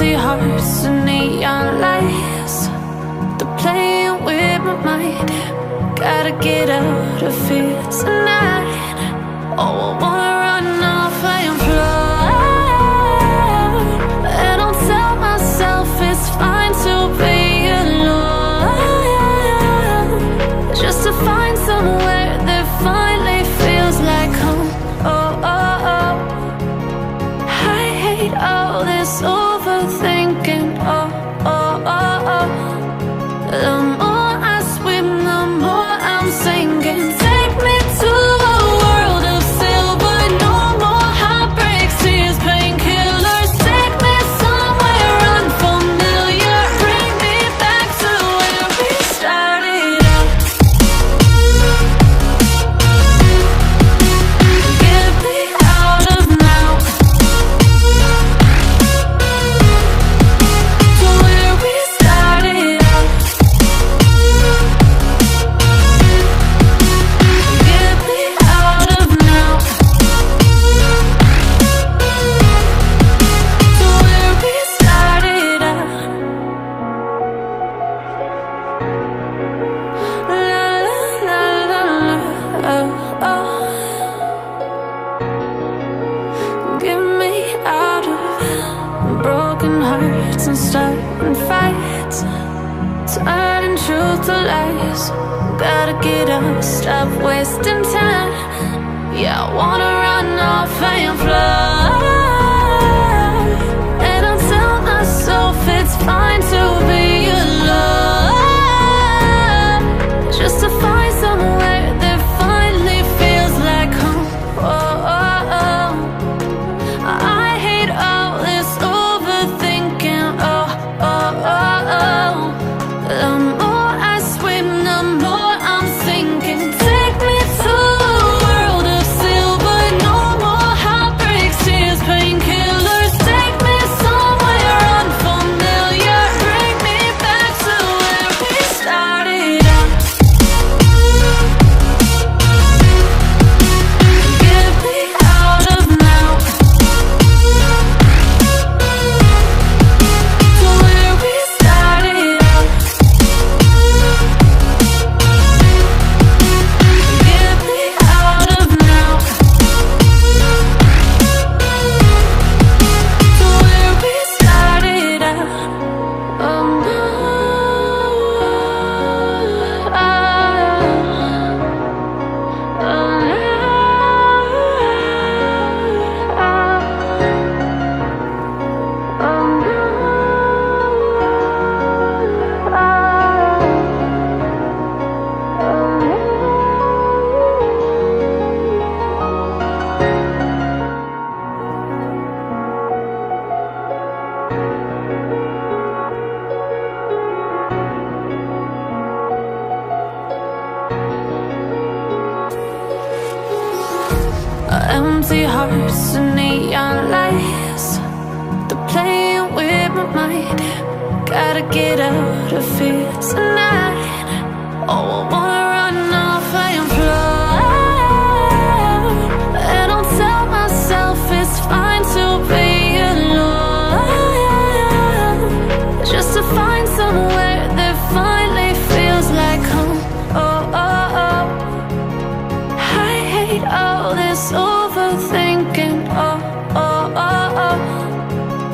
Empty hearts and neon lights, they're playing with my mind. Gotta get out of here tonight. Oh, I wanna run off and fly, and I'll tell myself it's fine to be alone, just to find somewhere that finally feels like home. Oh, oh, oh. I hate all this overthinking. Oh, oh, oh, oh. The more I swim, the more I'm sinking. Take me to a world of silver. No more heartbreaks, tears, painkillers. Take me somewhere unfamiliar. Bring me back to where we started out. Get me out of now, to where we started out. Get me out of now, to where we started out. La la la la la, oh, oh. Get me out of broken hearts and starting fights, turning truth to lies. Gotta get up, stop wasting time. Yeah, I wanna run off and fly, and I'll tell myself it's fine to be alone, just to find somewhere that finally feels like home. Oh, oh, oh. I hate all this overthinking. Oh, oh, oh, oh. The more I swim, the more I'm sinking. Take me to a world of silver. No more heartbreaks, tears, painkillers. Take me somewhere unfamiliar. Bring me back to where we started out. Get me out of now, to where we started out. Get me out of now, to where we started out. Oh no, empty hearts and neon lights, they're playing with my mind. Gotta get out of here tonight. Oh, I wanna run off and fly, and I'll tell myself it's fine to be alone, just to find somewhere that finally feels like home. Oh, oh, oh. I hate all this overthinking. Oh, oh, oh, oh.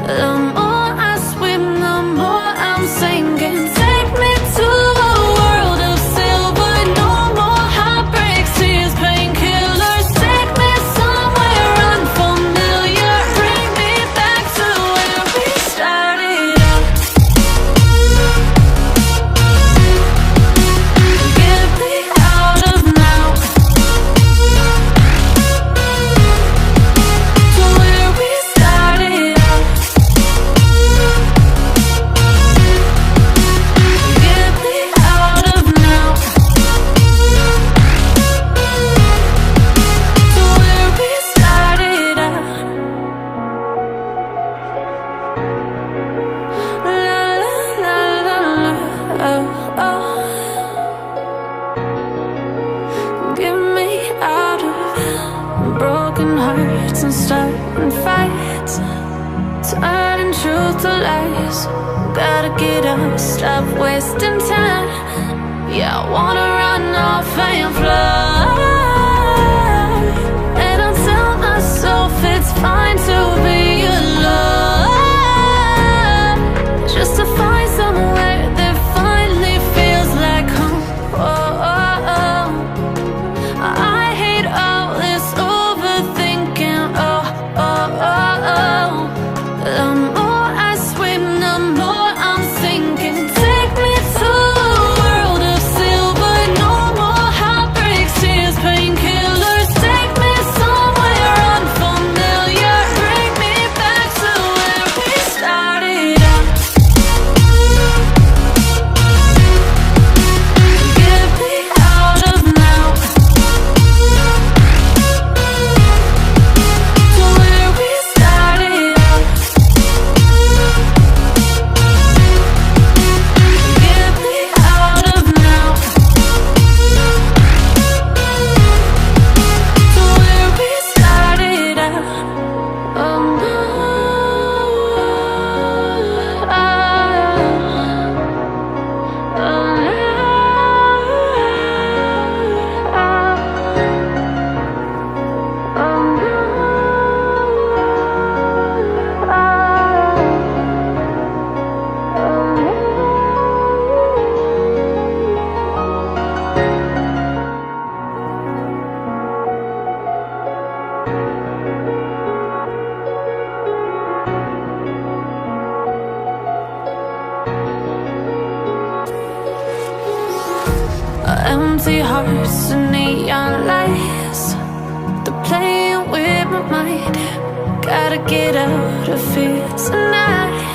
The more I swim, the more I'm sinking. Take me to a world of silver. to lies. Gotta get up, stop wasting time. Yeah, I wanna run off and fly. And I tell myself it's fine to be alone, just to find somewhere that finally feels like home. Oh, oh, oh. I hate all this overthinking. Oh, oh, oh, oh. The more I swim, the more I'm sinking. Take me to a world of silver. No more heartbreaks, tears, painkillers. Take me somewhere unfamiliar. Bring me back to where we started out. Get me out of now, to where we started out. Get me out of now, to where we started out. Oh no, empty hearts and neon lights, they're playing with my mind. Gotta get out of here tonight.